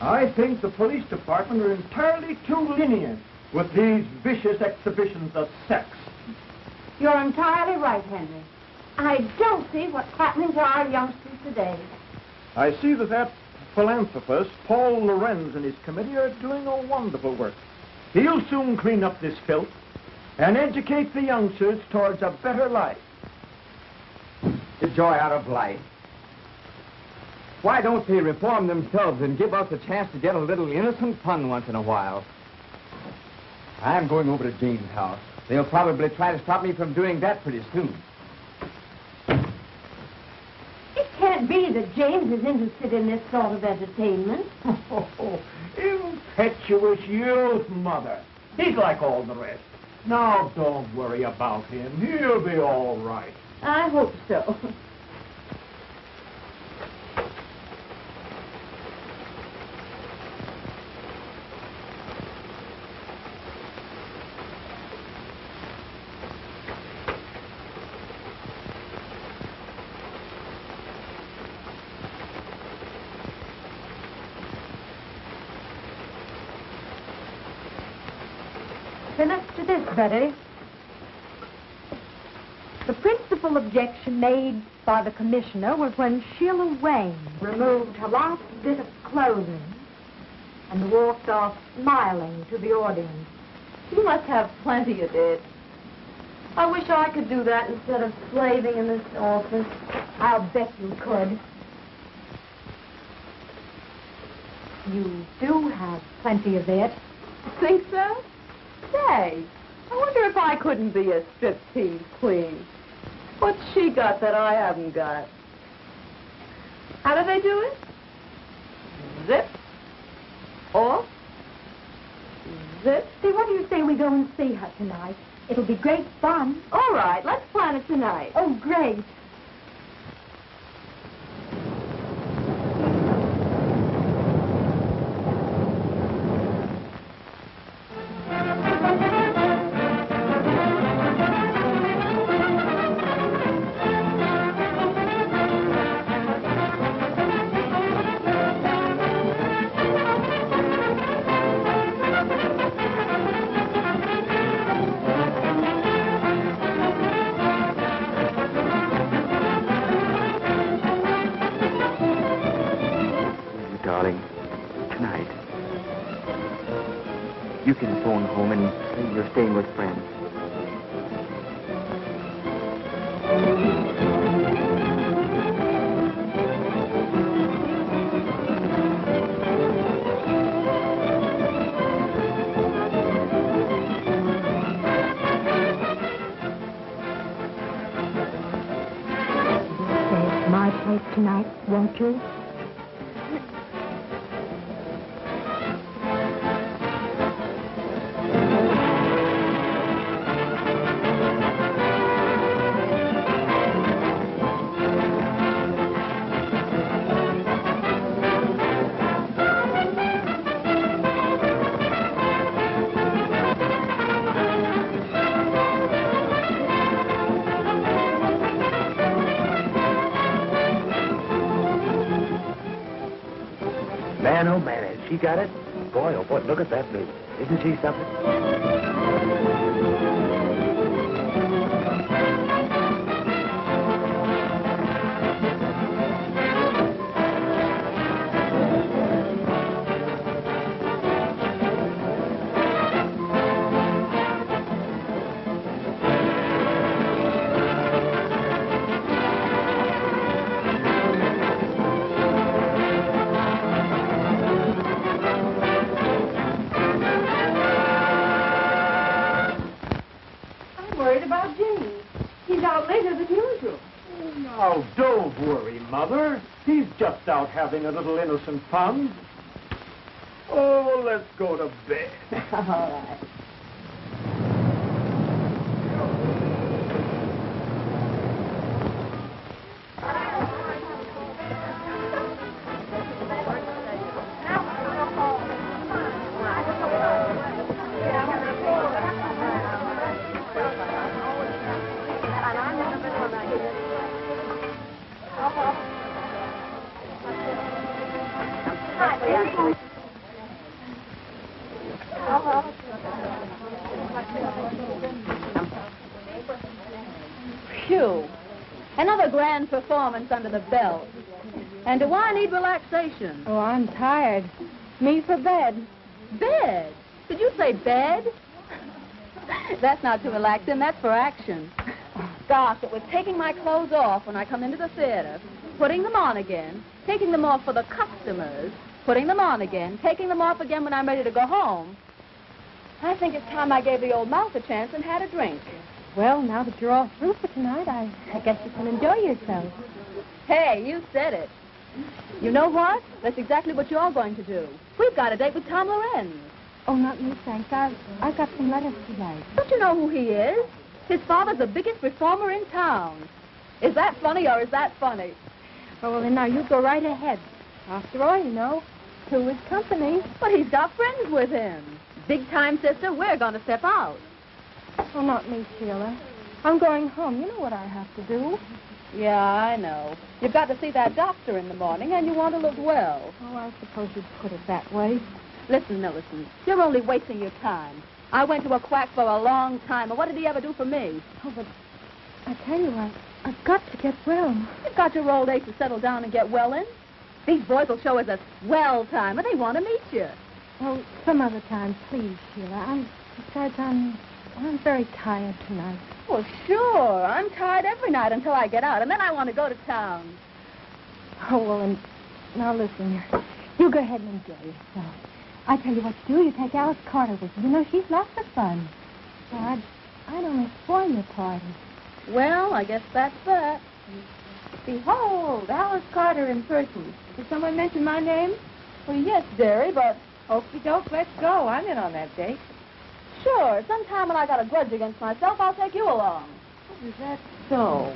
I think the police department are entirely too lenient with these vicious exhibitions of sex. You're entirely right, Henry. I don't see what's happening to our youngsters today. I see that philanthropist, Paul Lorenz, and his committee are doing a wonderful work. He'll soon clean up this filth and educate the youngsters towards a better life. The joy out of life. Why don't they reform themselves and give us a chance to get a little innocent fun once in a while? I'm going over to Jane's house. They'll probably try to stop me from doing that pretty soon. It can't be that James is interested in this sort of entertainment. Oh, impetuous youth, Mother. He's like all the rest. Now, don't worry about him. He'll be all right. I hope so. Finish to this, Betty. The principal objection made by the commissioner was when Sheila Wayne removed her last bit of clothing and walked off smiling to the audience. You must have plenty of it. I wish I could do that instead of slaving in this office. I'll bet you could. You do have plenty of it. Think so? Say, I wonder if I couldn't be a striptease queen. What's she got that I haven't got? How do they do it? Zip. Off. Zip. See, what do you say we go and see her tonight? It'll be great fun. All right, let's plan it tonight. Oh, great. You can phone home and say you're staying with friends. Stay at my place tonight, won't you? Man, oh man, has she got it? Boy, oh boy, look at that baby. Isn't she something? Oh, don't worry, Mother. He's just out having a little innocent fun. Oh, let's go to bed. All right. a grand performance under the belt. And do I need relaxation? Oh, I'm tired. Me for bed. Bed? Did you say bed? That's not to relax in, that's for action. Gosh, it was taking my clothes off when I come into the theater, putting them on again, taking them off for the customers, putting them on again, taking them off again when I'm ready to go home. I think it's time I gave the old mouth a chance and had a drink. Well, now that you're all through for tonight, I guess you can enjoy yourself. Hey, you said it. You know what? That's exactly what you're going to do. We've got a date with Tom Lorenz. Oh, not me, thanks. I've got some letters to write. Don't you know who he is? His father's the biggest reformer in town. Is that funny or is that funny? Oh, well, then now you go right ahead. After all, you know, two is company. But he's got friends with him. Big time, sister, we're going to step out. Oh, not me, Sheila. I'm going home. You know what I have to do. Yeah, I know. You've got to see that doctor in the morning, and you want to look well. Oh, I suppose you'd put it that way. Listen, Millicent, you're only wasting your time. I went to a quack for a long time, and what did he ever do for me? Oh, but I tell you, I've got to get well. You've got your old age to settle down and get well in. These boys will show us a swell time, and they want to meet you. Oh, some other time, please, Sheila. Besides, I'm very tired tonight. Well, sure. I'm tired every night until I get out, and then I want to go to town. Oh, well, and now listen, you go ahead and enjoy yourself. I tell you what to do. You take Alice Carter with you. You know, she's lots of fun. Well, I'd only spoil your party. Well, I guess that's that. Behold, Alice Carter in person. Did someone mention my name? Well, yes, dearie, but... Okie doke, let's go. I'm in on that date. Sure. Sometime when I got a grudge against myself, I'll take you along. Is that so?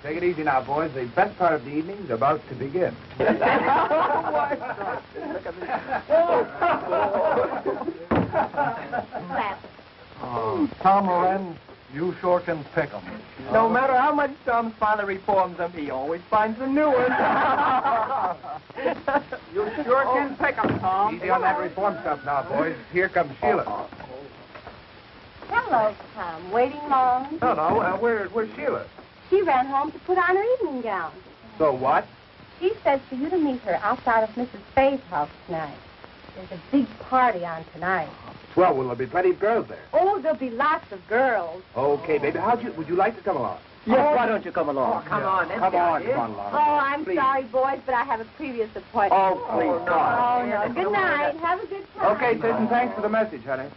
Take it easy now, boys. The best part of the evening's about to begin. Oh, Tom Lorenz, you sure can pick 'em. No matter how much Tom's father reforms them, he always finds a new one. You sure can pick 'em, Tom. Easy on that reform stuff now, boys. Here comes Sheila. Hello, Tom. Waiting long? No, where's Sheila? She ran home to put on her evening gown. So what? She says for you to meet her outside of Mrs. Fay's house tonight. There's a big party on tonight. Swell, will there be plenty of girls there? Oh, there'll be lots of girls. Okay, baby. Would you like to come along? Yes, why don't you come along? Come on along. Oh, I'm Please. sorry, boys, but I have a previous appointment. Oh, please, Oh, no. Good night. Have a good time. Okay, sis, and thanks for the message, honey.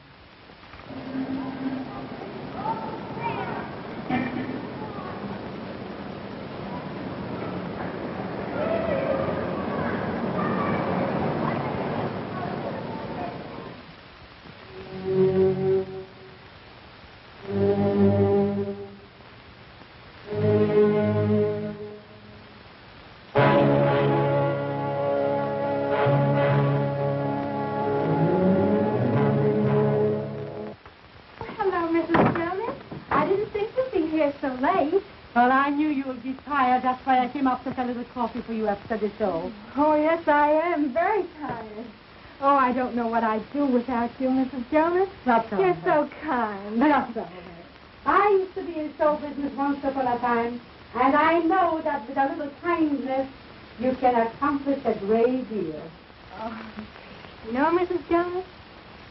Well, I knew you would be tired. That's why I came up to get a little coffee for you after the show. Oh, yes, I am. Very tired. Oh, I don't know what I'd do without you, Mrs. Jonas. That's all right. so kind. That's all right. I used to be in show business once upon a time, and I know that with a little kindness, you can accomplish a great deal. Oh. You know, Mrs. Jonas,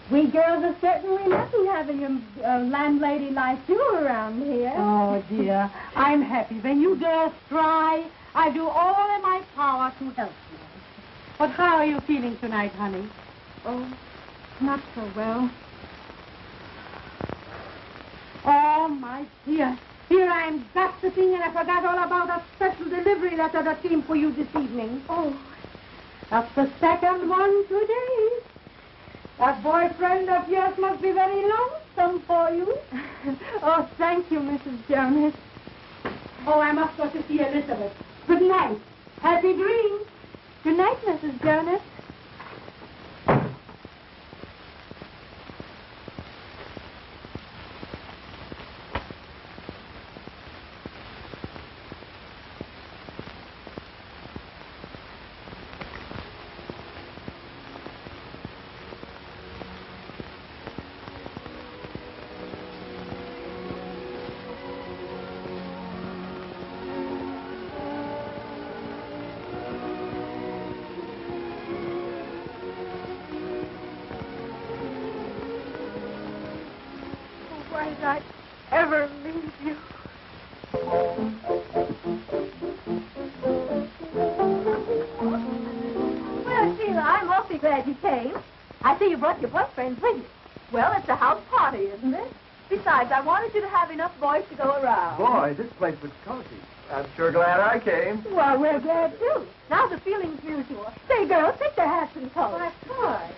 we girls are certainly lucky having a landlady like you around here. Oh, dear. I'm happy. When you girls try, I do all in my power to help you. But how are you feeling tonight, honey? Oh, not so well. Oh, my dear. Here I am gossiping, and I forgot all about a special delivery letter that came for you this evening. Oh, That's the second one today. That boyfriend of yours must be very lonesome for you. oh, thank you, Mrs. Jonas. Oh, I must go to see Elizabeth. Good night. Happy dreams. Good night, Mrs. Jonas. Why did I ever leave you? Well, Sheila, I'm awfully glad you came. I see you brought your boyfriend with you. Well, it's a house party, isn't it? Besides, I wanted you to have enough boys to go around. Boy, this place was cozy. I'm sure glad I came. Well, we're glad, too. Now the feeling's mutual. Say, girls, take their hats and coats. Why, of course.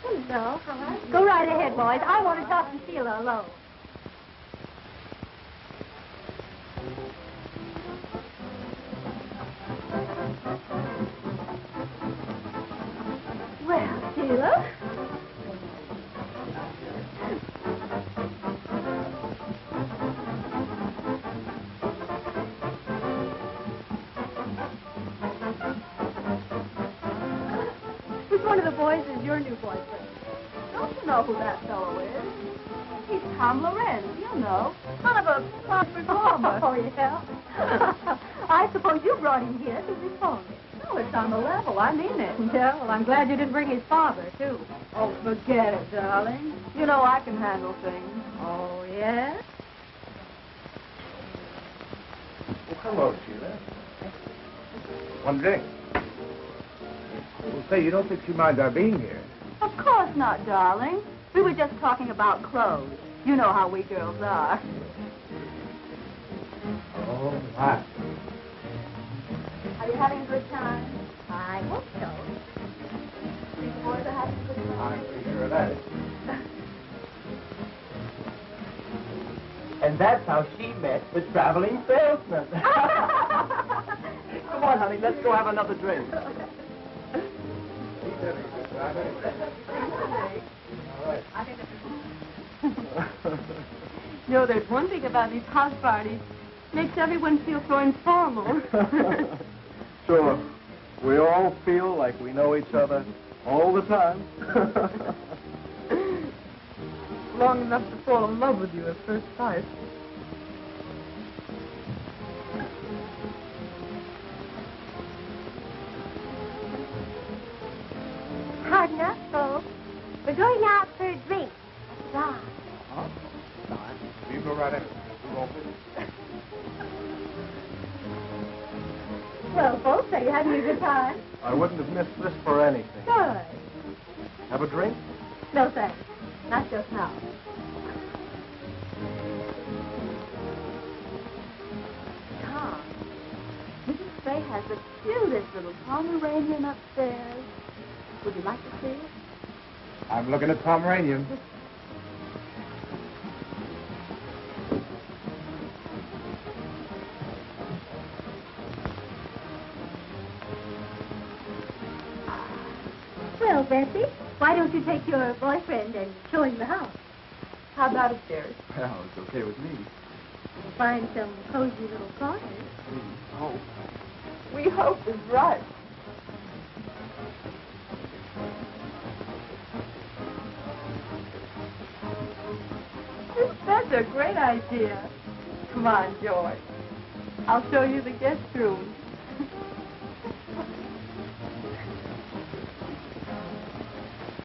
Hello, how are you? Go right ahead, boys. I want to talk to Sheila alone. Well, Sheila. Which one of the boys is your new boyfriend? Don't you know who that fellow is? He's Tom Lorenz, you know. Son of a pop performer. Oh, yeah? I suppose you brought him here to reform him. No, it's on the level. I mean it. Yeah, well, I'm glad you didn't bring his father, too. Oh, forget it, darling. You know I can handle things. Oh, yeah? Well, hello, Sheila. One drink. Well, say, you don't think she minds our being here? Of course not, darling. We were just talking about clothes. You know how we girls are. Oh, my. Are you having a good time? I hope so. These boys are having a good time. I'm pretty sure of that. And that's how she met the traveling salesman. Come on, honey, let's go have another drink. He's having a good time anyway. All right. You know, there's one thing about these house parties. Makes everyone feel so informal. Sure. We all feel like we know each other all the time. Long enough to fall in love with you at first sight. Hard enough, folks. We're going out for a drink. Right. You go right ahead. We'll go with you. Well, folks, are you having a good time? I wouldn't have missed this for anything. Good. Have a drink? No, thanks. Not just now. Tom, Mrs. Fay has the cutest little Pomeranian upstairs. Would you like to see it? I'm looking at Pomeranian. Well, Bessie, why don't you take your boyfriend and show him the house? How about upstairs? Well, it's okay with me. We'll find some cozy little corners. Oh. We hope is right. That's a great idea. Come on, George. I'll show you the guest room.